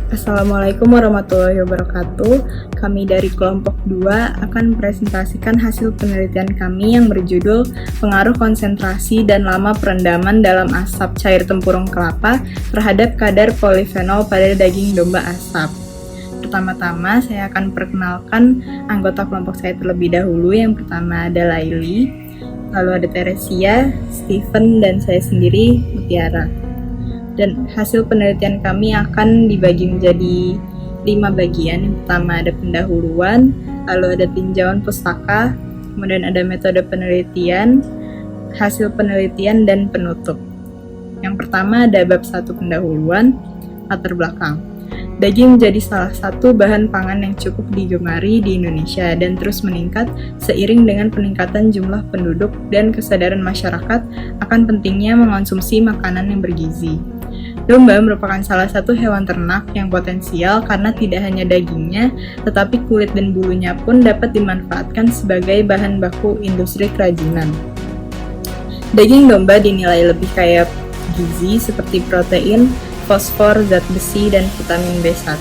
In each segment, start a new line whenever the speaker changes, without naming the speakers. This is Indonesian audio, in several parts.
Assalamualaikum warahmatullahi wabarakatuh. Kami dari kelompok 2 akan presentasikan hasil penelitian kami yang berjudul Pengaruh konsentrasi dan lama perendaman dalam asap cair tempurung kelapa terhadap kadar polifenol pada daging domba asap. Pertama-tama saya akan perkenalkan anggota kelompok saya terlebih dahulu. Yang pertama ada Laili, lalu ada Teresia, Steven, dan saya sendiri, Mutiara. Dan hasil penelitian kami akan dibagi menjadi 5 bagian. Yang pertama ada pendahuluan, lalu ada tinjauan pustaka, kemudian ada metode penelitian, hasil penelitian, dan penutup. Yang pertama ada bab 1 pendahuluan, latar belakang. Daging menjadi salah satu bahan pangan yang cukup digemari di Indonesia dan terus meningkat seiring dengan peningkatan jumlah penduduk dan kesadaran masyarakat akan pentingnya mengonsumsi makanan yang bergizi. Domba merupakan salah satu hewan ternak yang potensial karena tidak hanya dagingnya, tetapi kulit dan bulunya pun dapat dimanfaatkan sebagai bahan baku industri kerajinan. Daging domba dinilai lebih kaya gizi seperti protein, fosfor, zat besi, dan vitamin B1.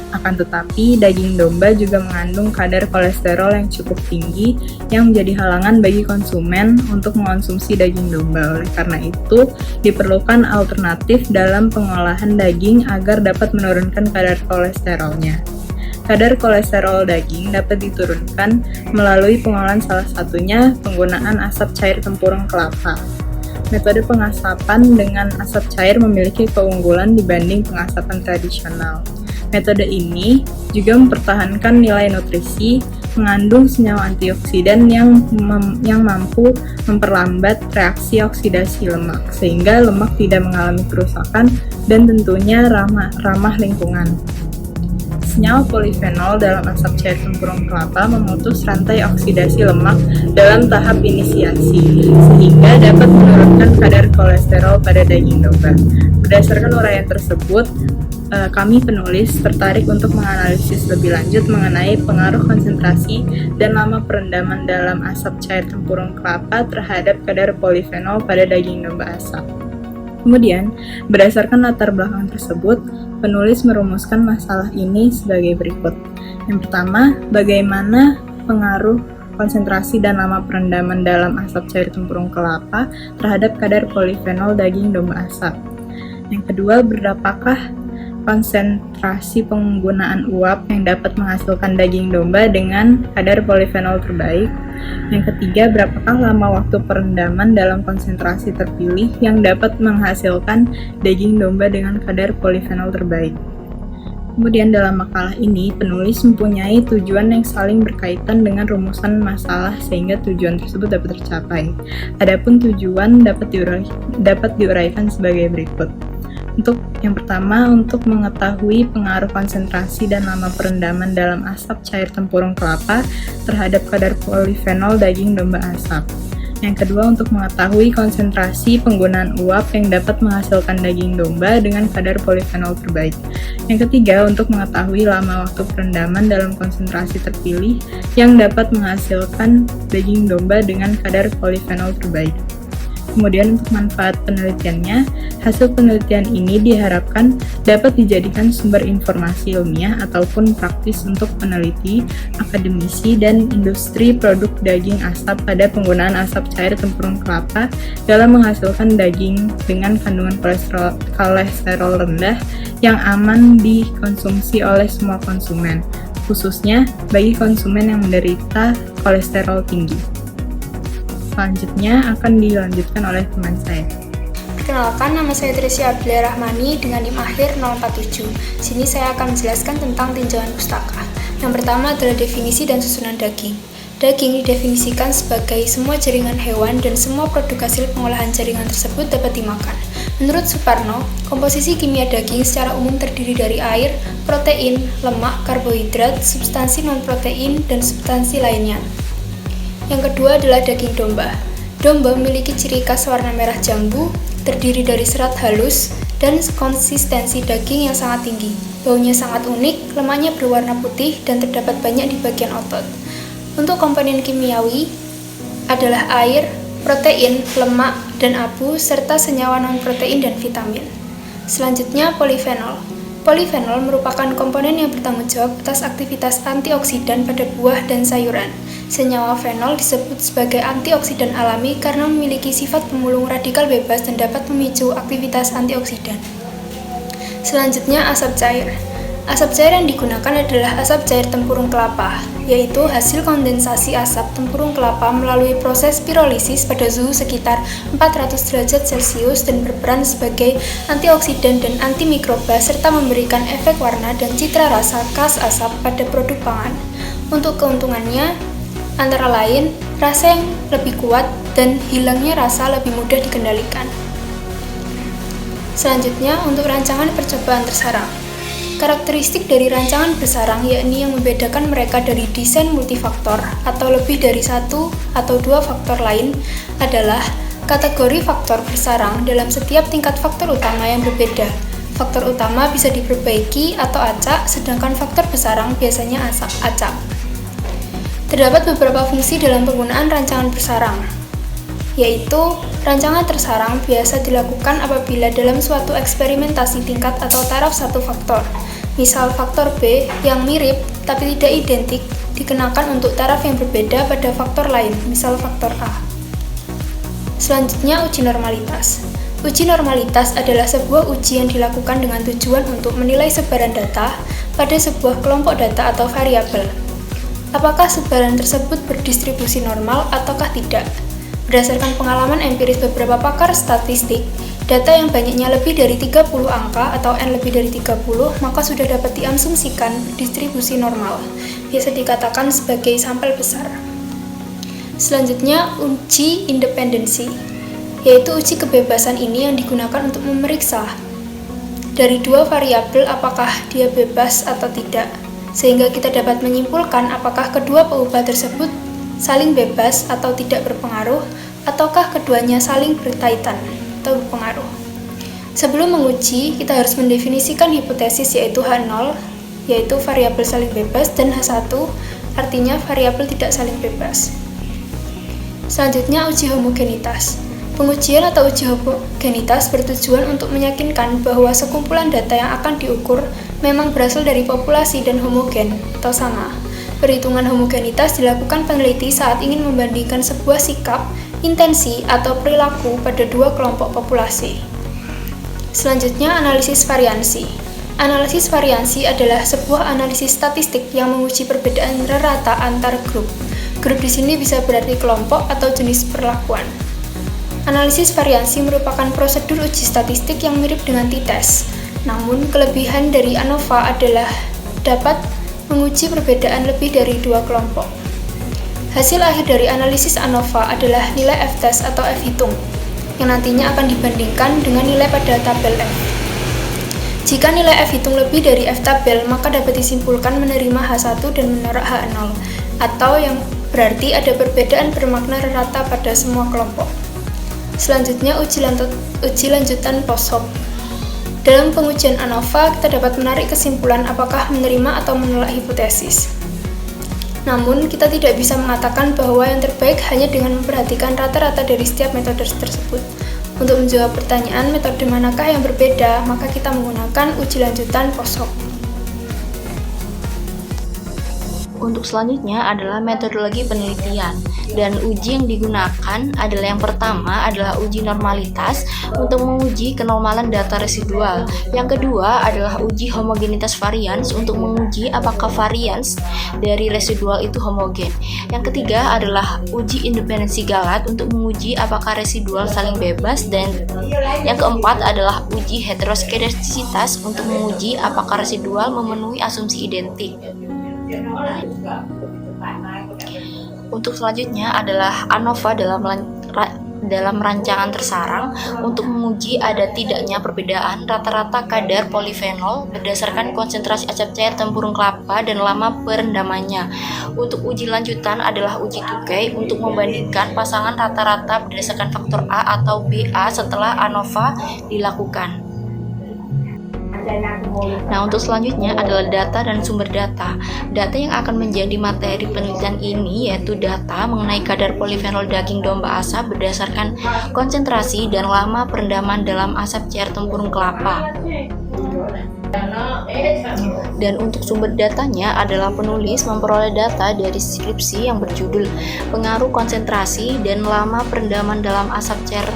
Akan tetapi, daging domba juga mengandung kadar kolesterol yang cukup tinggi yang menjadi halangan bagi konsumen untuk mengonsumsi daging domba. Oleh karena itu, diperlukan alternatif dalam pengolahan daging agar dapat menurunkan kadar kolesterolnya. Kadar kolesterol daging dapat diturunkan melalui pengolahan salah satunya penggunaan asap cair tempurung kelapa. Metode pengasapan dengan asap cair memiliki keunggulan dibanding pengasapan tradisional. Metode ini juga mempertahankan nilai nutrisi, mengandung senyawa antioksidan yang mampu memperlambat reaksi oksidasi lemak, sehingga lemak tidak mengalami kerusakan dan tentunya ramah lingkungan. Senyawa polifenol dalam asap cair tempurung kelapa memutus rantai oksidasi lemak dalam tahap inisiasi, sehingga dapat menurunkan kadar kolesterol pada daging domba. Berdasarkan uraian tersebut, kami penulis tertarik untuk menganalisis lebih lanjut mengenai pengaruh konsentrasi dan lama perendaman dalam asap cair tempurung kelapa terhadap kadar polifenol pada daging domba asap. Kemudian, berdasarkan latar belakang tersebut, penulis merumuskan masalah ini sebagai berikut. Yang pertama, bagaimana pengaruh konsentrasi dan lama perendaman dalam asap cair tempurung kelapa terhadap kadar polifenol daging domba asap. Yang kedua, berapakah konsentrasi penggunaan uap yang dapat menghasilkan daging domba dengan kadar polifenol terbaik. Yang ketiga, berapakah lama waktu perendaman dalam konsentrasi terpilih yang dapat menghasilkan daging domba dengan kadar polifenol terbaik. Kemudian dalam makalah ini, penulis mempunyai tujuan yang saling berkaitan dengan rumusan masalah sehingga tujuan tersebut dapat tercapai. Adapun tujuan dapat diuraikan sebagai berikut. Untuk yang pertama, untuk mengetahui pengaruh konsentrasi dan lama perendaman dalam asap cair tempurung kelapa terhadap kadar polifenol daging domba asap. Yang kedua, untuk mengetahui konsentrasi penggunaan uap yang dapat menghasilkan daging domba dengan kadar polifenol terbaik. Yang ketiga, untuk mengetahui lama waktu perendaman dalam konsentrasi terpilih yang dapat menghasilkan daging domba dengan kadar polifenol terbaik. Kemudian untuk manfaat penelitiannya, hasil penelitian ini diharapkan dapat dijadikan sumber informasi ilmiah ataupun praktis untuk peneliti, akademisi, dan industri produk daging asap pada penggunaan asap cair tempurung kelapa dalam menghasilkan daging dengan kandungan kolesterol rendah yang aman dikonsumsi oleh semua konsumen, khususnya bagi konsumen yang menderita kolesterol tinggi. Selanjutnya akan dilanjutkan oleh teman saya.
Perkenalkan, nama saya Teresia Abdullah Rahmani dengan NIM akhir 047. Sini saya akan menjelaskan tentang tinjauan pustaka. Yang pertama adalah definisi dan susunan daging. Daging didefinisikan sebagai semua jaringan hewan dan semua produk hasil pengolahan jaringan tersebut dapat dimakan. Menurut Suparno, komposisi kimia daging secara umum terdiri dari air, protein, lemak, karbohidrat, substansi non-protein, dan substansi lainnya. Yang kedua adalah daging domba. Domba memiliki ciri khas warna merah jambu, terdiri dari serat halus, dan konsistensi daging yang sangat tinggi. Baunya sangat unik, lemaknya berwarna putih, dan terdapat banyak di bagian otot. Untuk komponen kimiawi adalah air, protein, lemak, dan abu, serta senyawa non-protein dan vitamin. Selanjutnya, polifenol. Polifenol merupakan komponen yang bertanggung jawab atas aktivitas antioksidan pada buah dan sayuran. Senyawa fenol disebut sebagai antioksidan alami karena memiliki sifat pemulung radikal bebas dan dapat memicu aktivitas antioksidan. Selanjutnya, asap cair. Asap cair yang digunakan adalah asap cair tempurung kelapa, yaitu hasil kondensasi asap tempurung kelapa melalui proses pirolisis pada suhu sekitar 400 derajat Celcius dan berperan sebagai antioksidan dan antimikroba serta memberikan efek warna dan citra rasa khas asap pada produk pangan. Untuk keuntungannya, antara lain rasa yang lebih kuat dan hilangnya rasa lebih mudah dikendalikan. Selanjutnya, untuk rancangan percobaan tersarang. Karakteristik dari rancangan bersarang yakni yang membedakan mereka dari desain multifaktor atau lebih dari satu atau dua faktor lain adalah kategori faktor bersarang dalam setiap tingkat faktor utama yang berbeda. Faktor utama bisa diperbaiki atau acak, sedangkan faktor bersarang biasanya acak. Terdapat beberapa fungsi dalam penggunaan rancangan bersarang, yaitu rancangan tersarang biasa dilakukan apabila dalam suatu eksperimentasi tingkat atau taraf satu faktor, misal faktor B yang mirip tapi tidak identik, dikenakan untuk taraf yang berbeda pada faktor lain, misal faktor A. Selanjutnya, uji normalitas. Uji normalitas adalah sebuah uji yang dilakukan dengan tujuan untuk menilai sebaran data pada sebuah kelompok data atau variabel. Apakah sebaran tersebut berdistribusi normal ataukah tidak? Berdasarkan pengalaman empiris beberapa pakar statistik, data yang banyaknya lebih dari 30 angka atau N lebih dari 30, maka sudah dapat diasumsikan distribusi normal, biasa dikatakan sebagai sampel besar. Selanjutnya, uji independensi, yaitu uji kebebasan ini yang digunakan untuk memeriksa dari dua variabel apakah dia bebas atau tidak, sehingga kita dapat menyimpulkan apakah kedua peubah tersebut saling bebas atau tidak berpengaruh, ataukah keduanya saling berkaitan atau berpengaruh. Sebelum menguji, kita harus mendefinisikan hipotesis yaitu H0, yaitu variabel saling bebas, dan H1, artinya variabel tidak saling bebas. Selanjutnya, uji homogenitas. Pengujian atau uji homogenitas bertujuan untuk meyakinkan bahwa sekumpulan data yang akan diukur memang berasal dari populasi dan homogen atau sama. Perhitungan homogenitas dilakukan peneliti saat ingin membandingkan sebuah sikap, intensi, atau perilaku pada dua kelompok populasi. Selanjutnya, analisis variansi. Analisis variansi adalah sebuah analisis statistik yang menguji perbedaan rata antar grup. Grup di sini bisa berarti kelompok atau jenis perlakuan. Analisis variansi merupakan prosedur uji statistik yang mirip dengan t-test. Namun, kelebihan dari ANOVA adalah dapat menguji perbedaan lebih dari dua kelompok. Hasil akhir dari analisis ANOVA adalah nilai f-test atau f-hitung, yang nantinya akan dibandingkan dengan nilai pada tabel F. Jika nilai f-hitung lebih dari f-tabel, maka dapat disimpulkan menerima H1 dan menolak H0, atau yang berarti ada perbedaan bermakna rata pada semua kelompok. Selanjutnya, uji lanjutan post-hoc. Dalam pengujian ANOVA, kita dapat menarik kesimpulan apakah menerima atau menolak hipotesis. Namun, kita tidak bisa mengatakan bahwa yang terbaik hanya dengan memperhatikan rata-rata dari setiap metode tersebut. Untuk menjawab pertanyaan metode manakah yang berbeda, maka kita menggunakan uji lanjutan post-hoc.
Untuk selanjutnya adalah metodologi penelitian, dan uji yang digunakan adalah yang pertama adalah uji normalitas untuk menguji kenormalan data residual. Yang kedua adalah uji homogenitas varians untuk menguji apakah varians dari residual itu homogen. Yang ketiga adalah uji independensi Galat untuk menguji apakah residual saling bebas, dan yang keempat adalah uji heteroskedastisitas untuk menguji apakah residual memenuhi asumsi identik. Untuk selanjutnya adalah ANOVA dalam rancangan tersarang untuk menguji ada tidaknya perbedaan rata-rata kadar polifenol berdasarkan konsentrasi asap cair tempurung kelapa dan lama perendamannya. Untuk uji lanjutan adalah uji Tukey untuk membandingkan pasangan rata-rata berdasarkan faktor A atau BA setelah ANOVA dilakukan. Nah, untuk selanjutnya adalah data dan sumber data. Data yang akan menjadi materi penelitian ini yaitu data mengenai kadar polifenol daging domba asap berdasarkan konsentrasi dan lama perendaman dalam asap cair tempurung kelapa. Dan untuk sumber datanya adalah penulis memperoleh data dari skripsi yang berjudul Pengaruh Konsentrasi dan Lama Perendaman dalam Asap Cair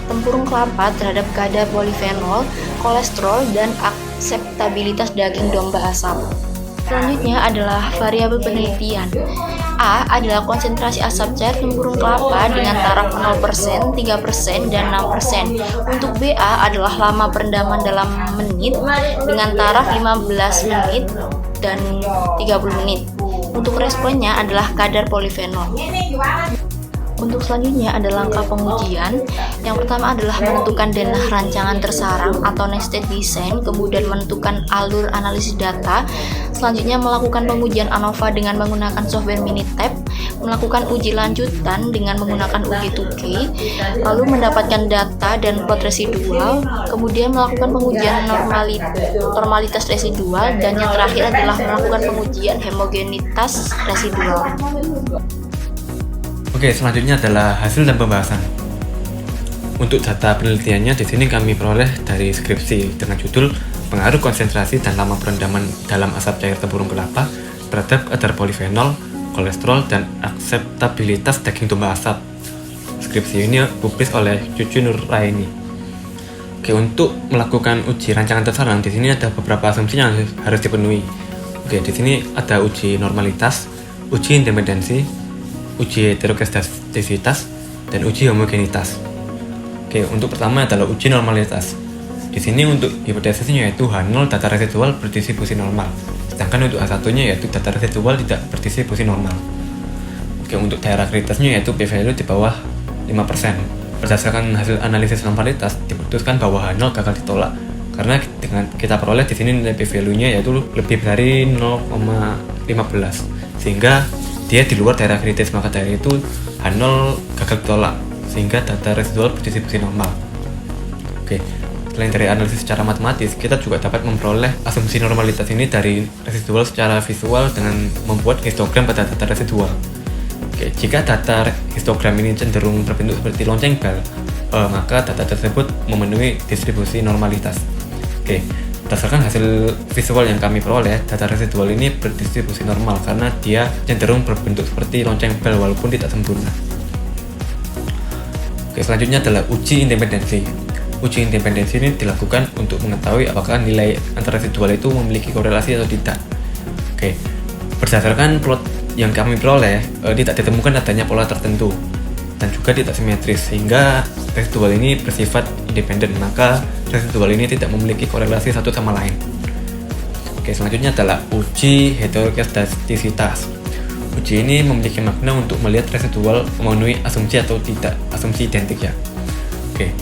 Tempurung Kelapa terhadap kadar polifenol, kolesterol, dan akseptabilitas daging domba asap. Selanjutnya adalah variabel penelitian. A adalah konsentrasi asap cair tempurung kelapa dengan taraf 0%, 3%, dan 6%. Untuk BA adalah lama perendaman dalam menit dengan taraf 15 menit dan 30 menit. Untuk responnya adalah kadar polifenol. Untuk selanjutnya ada langkah pengujian. Yang pertama adalah menentukan denah rancangan tersarang atau nested design, kemudian menentukan alur analisis data. Selanjutnya melakukan pengujian ANOVA dengan menggunakan software Minitab, melakukan uji lanjutan dengan menggunakan uji 2K, lalu mendapatkan data dan plot residual, kemudian melakukan pengujian normalitas residual, dan yang terakhir adalah melakukan pengujian homogenitas residual.
Oke, selanjutnya adalah hasil dan pembahasan. Untuk data penelitiannya di sini kami peroleh dari skripsi dengan judul Pengaruh Konsentrasi dan Lama Perendaman dalam Asap Cair Tempurung Kelapa terhadap kadar polifenol, kolesterol, dan akseptabilitas daging domba asap. Skripsi ini publis oleh Cucu Nuraini. Oke, untuk melakukan uji rancangan tersarang di sini ada beberapa asumsi yang harus dipenuhi. Oke, di sini ada uji normalitas, uji independensi, uji heterogestasitas, dan uji homogenitas. Oke, untuk pertama adalah uji normalitas. Di sini untuk hipotesisnya yaitu H0 data residual berdistribusi normal, sedangkan untuk H1-nya yaitu data residual tidak berdistribusi normal. Oke, untuk daerah kritisnya yaitu p-value di bawah 5%. Berdasarkan hasil analisis normalitas, diputuskan bahwa H0 gagal ditolak karena dengan kita peroleh di sini nilai p-value-nya yaitu lebih dari 0,15, sehingga dia di luar daerah kritis, maka dari itu H0 gagal ditolak sehingga data residual berdistribusi normal. Oke, selain dari analisis secara matematis, kita juga dapat memperoleh asumsi normalitas ini dari residual secara visual dengan membuat histogram pada data residual. Oke, jika data histogram ini cenderung berbentuk seperti lonceng bel, maka data tersebut memenuhi distribusi normalitas. Oke, berdasarkan hasil visual yang kami peroleh, data residual ini berdistribusi normal karena dia cenderung berbentuk seperti lonceng bel walaupun tidak sempurna. Oke, selanjutnya adalah uji independensi. Uji independensi ini dilakukan untuk mengetahui apakah nilai antar residual itu memiliki korelasi atau tidak. Oke, berdasarkan plot yang kami peroleh, tidak ditemukan adanya pola tertentu dan juga tidak simetris, sehingga residual ini bersifat independen, maka residual ini tidak memiliki korelasi satu sama lain. Oke, selanjutnya adalah uji heterogestasitas. Uji ini memiliki makna untuk melihat residual memenuhi asumsi atau tidak, asumsi identik ya. Oke,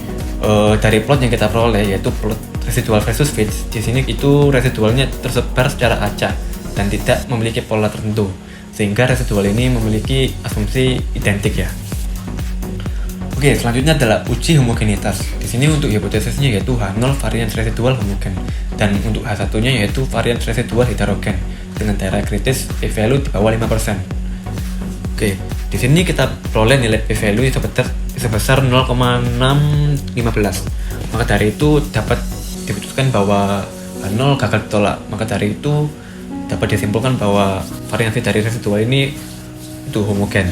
dari plot yang kita peroleh yaitu plot residual versus fits. Di sini itu residualnya tersebar secara acak dan tidak memiliki pola tertentu, sehingga residual ini memiliki asumsi identik ya. Oke, selanjutnya adalah uji homogenitas. Di sini untuk hipotesisnya yaitu H0 varian residual homogen dan untuk H1-nya yaitu varian residual heterogen dengan daerah kritis p-value di bawah 5%. Oke, di sini kita peroleh nilai p-value sebesar 0,615. Maka dari itu dapat diputuskan bahwa H0 gagal ditolak. Maka dari itu dapat disimpulkan bahwa variasi dari residual ini itu homogen.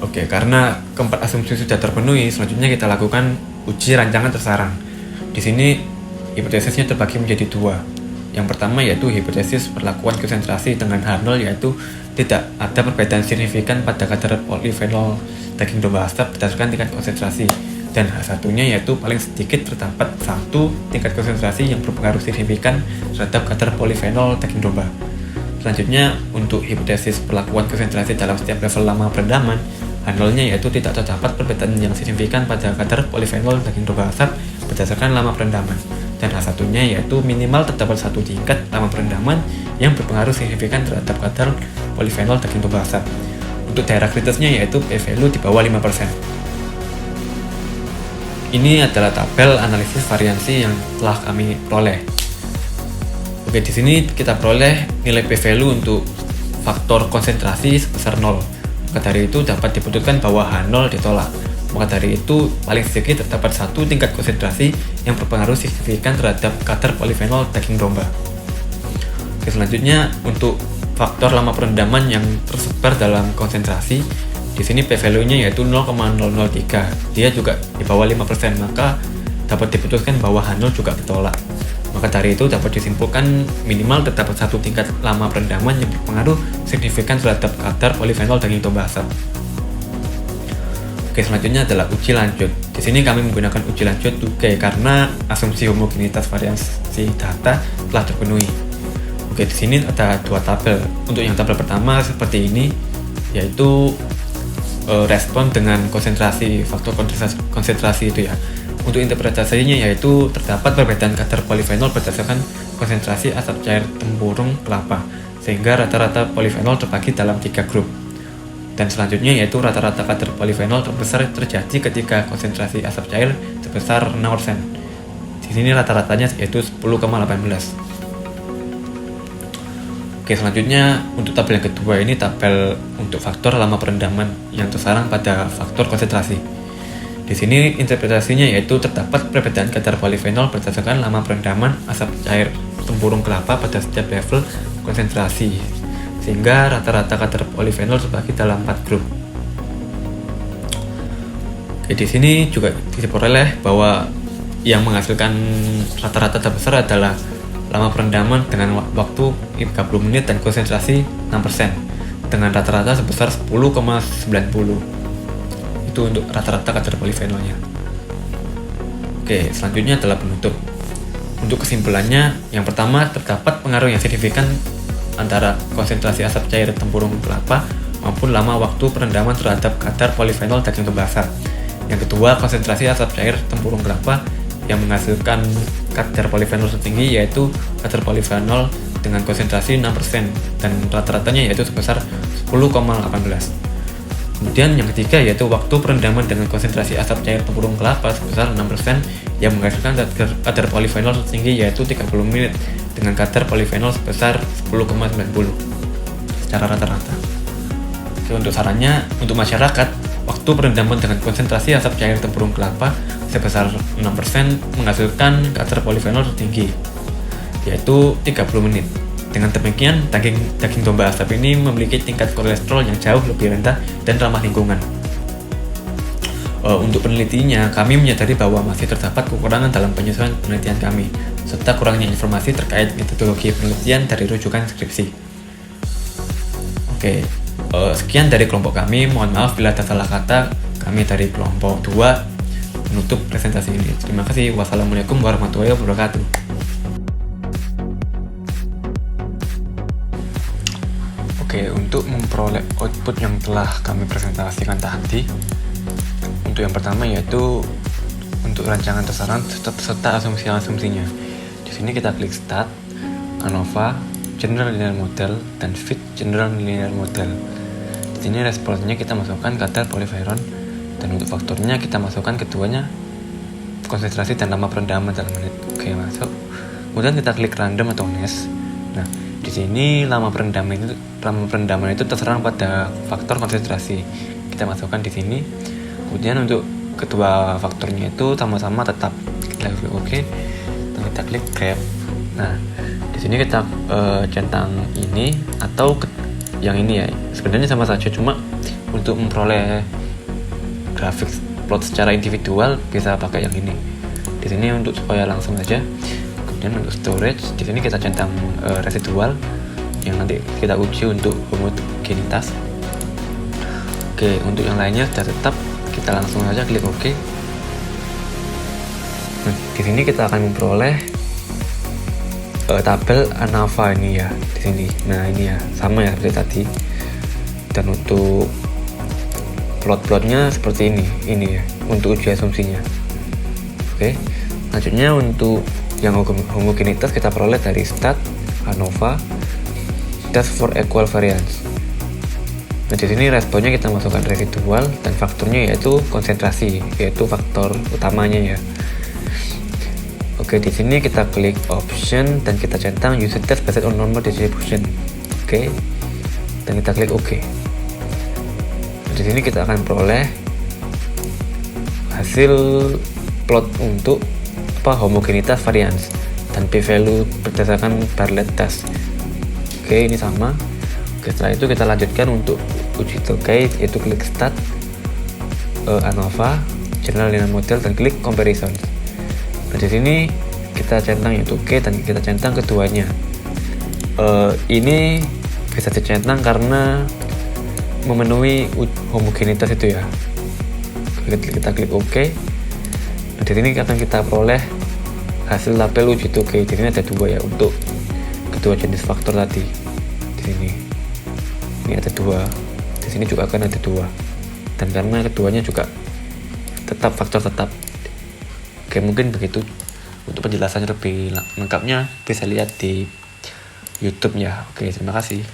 Oke, karena keempat asumsi sudah terpenuhi, selanjutnya kita lakukan uji rancangan tersarang. Di sini hipotesisnya terbagi menjadi dua. Yang pertama yaitu hipotesis perlakuan konsentrasi dengan H0, yaitu tidak ada perbedaan signifikan pada kadar polifenol daging domba asap berdasarkan tingkat konsentrasi. Dan H1-nya yaitu paling sedikit terdapat satu tingkat konsentrasi yang berpengaruh signifikan terhadap kadar polifenol daging domba. Selanjutnya, untuk hipotesis perlakuan konsentrasi dalam setiap level lama perendaman, H0-nya yaitu tidak terdapat perbedaan yang signifikan pada kadar polifenol daging domba asap berdasarkan lama perendaman. Dan H1-nya yaitu minimal terdapat satu tingkat lama perendaman yang berpengaruh signifikan terhadap kadar polifenol daging domba asap. Untuk daerah kritisnya yaitu p-value di bawah 5%. Ini adalah tabel analisis variansi yang telah kami peroleh. Oke, di sini kita peroleh nilai p-value untuk faktor konsentrasi sebesar 0. Maka dari itu dapat diputuskan bahwa H0 ditolak. Maka dari itu paling sedikit terdapat satu tingkat konsentrasi yang berpengaruh signifikan terhadap kadar polifenol daging domba. Oke, selanjutnya untuk faktor lama perendaman yang tersebar dalam konsentrasi, di sini p-value-nya yaitu 0,003. Dia juga di bawah 5%, maka dapat diputuskan bahwa H0 juga bertolak. Maka dari itu dapat disimpulkan minimal terdapat satu tingkat lama perendaman yang berpengaruh signifikan terhadap kadar polifenol daging domba asap. Oke, selanjutnya adalah uji lanjut. Di sini kami menggunakan uji lanjut juga karena asumsi homogenitas variasi data telah terpenuhi. Oke, di sini ada dua tabel. Untuk yang tabel pertama seperti ini, yaitu respon dengan konsentrasi, faktor konsentrasi itu ya. Untuk interpretasinya yaitu terdapat perbedaan kadar polifenol berdasarkan konsentrasi asap cair tempurung kelapa, sehingga rata-rata polifenol terbagi dalam 3 grup. Dan selanjutnya yaitu rata-rata kadar polifenol terbesar terjadi ketika konsentrasi asap cair sebesar 6%. Di sini rata-ratanya yaitu 10,18. Oke, selanjutnya untuk tabel yang kedua ini tabel untuk faktor lama perendaman yang tersarang pada faktor konsentrasi. Di sini interpretasinya yaitu terdapat perbedaan kadar polifenol berdasarkan lama perendaman asap cair tempurung kelapa pada setiap level konsentrasi, sehingga rata-rata kadar polifenol terbagi dalam 4 grup. Oke, di sini juga diperoleh bahwa yang menghasilkan rata-rata terbesar adalah lama perendaman dengan waktu 30 menit dan konsentrasi 6%, dengan rata-rata sebesar 10,90. Itu untuk rata-rata kadar polifenolnya. Oke, selanjutnya adalah penutup. Untuk kesimpulannya, yang pertama terdapat pengaruh yang signifikan antara konsentrasi asap cair tempurung kelapa maupun lama waktu perendaman terhadap kadar polifenol daging domba asap. Yang kedua, konsentrasi asap cair tempurung kelapa yang menghasilkan kadar polifenol tertinggi yaitu kadar polifenol dengan konsentrasi 6% dan rata-ratanya yaitu sebesar 10,18. Kemudian yang ketiga yaitu waktu perendaman dengan konsentrasi asap cair tempurung kelapa sebesar 6% yang menghasilkan kadar polifenol tertinggi yaitu 30 menit dengan kadar polifenol sebesar 10,90 secara rata-rata. Oke, untuk sarannya untuk masyarakat, waktu perendaman dengan konsentrasi asap cair tempurung kelapa sebesar 6% menghasilkan kadar polifenol tertinggi yaitu 30 menit. Dengan demikian, daging domba asap ini memiliki tingkat kolesterol yang jauh lebih rendah dan ramah lingkungan. Untuk penelitinya, kami menyadari bahwa masih terdapat kekurangan dalam penyusunan penelitian kami, serta kurangnya informasi terkait metodologi penelitian dari rujukan skripsi. Oke, sekian dari kelompok kami. Mohon maaf bila ada salah kata. Kami dari kelompok 2 menutup presentasi ini. Terima kasih. Wassalamualaikum warahmatullahi wabarakatuh. Oke, untuk memperoleh output yang telah kami presentasikan tadi, untuk yang pertama yaitu untuk rancangan tersaran serta asumsi-asumsinya. Di sini kita klik Start, ANOVA, General Linear Model, dan Fit General Linear Model. Di sini responnya kita masukkan kadar polifenol, dan untuk faktornya kita masukkan keduanya konsentrasi dan lama perendaman dalam menit. Oke, masuk. Kemudian kita klik Random atau Next. Nah, di sini lama perendaman itu terserang pada faktor konsentrasi. Kita masukkan di sini. Kemudian untuk kedua faktornya itu sama-sama tetap. Kita klik OK. Dan kita klik Grab. Nah, di sini kita centang ini atau yang ini ya. Sebenarnya sama saja, cuma untuk memperoleh grafik plot secara individual bisa pakai yang ini. Di sini untuk supaya langsung saja. Dan untuk storage, di sini kita centang residual yang nanti kita uji untuk homogenitas. Oke, untuk yang lainnya sudah tetap, kita langsung saja klik OK. Nah, di sini kita akan memperoleh tabel ANOVA ini ya, di sini. Nah, ini ya, sama ya seperti tadi. Dan untuk plot-plotnya seperti ini ya, untuk uji asumsinya. Oke, selanjutnya untuk yang homogenitas kita peroleh dari Stat, ANOVA, Test for Equal Variance. Nah, di sini responnya kita masukkan residual dan faktornya yaitu konsentrasi, yaitu faktor utamanya ya. Oke, di sini kita klik Option dan kita centang Use Test based on normal distribution. Oke, dan kita klik OK. Di sini kita akan peroleh hasil plot untuk homogenitas varians dan p-value berdasarkan Bartlett test. Oke, ini sama. Oke, setelah itu kita lanjutkan untuk uji terkait, yaitu klik start, ANOVA, general linear model, dan klik comparison. Nah, di sini kita centang yaitu K dan kita centang keduanya. Ini bisa dicentang karena memenuhi homogenitas itu ya. Kita klik OK. Nah, di sini akan kita peroleh hasil tabel uji K. Di sini ada 2 ya untuk kedua jenis faktor tadi. Di sini ini ada 2. Di sini juga akan ada 2. Dan karena keduanya juga tetap faktor tetap. Oke, mungkin begitu. Untuk penjelasannya lebih lengkapnya bisa lihat di YouTube ya. Oke, terima kasih.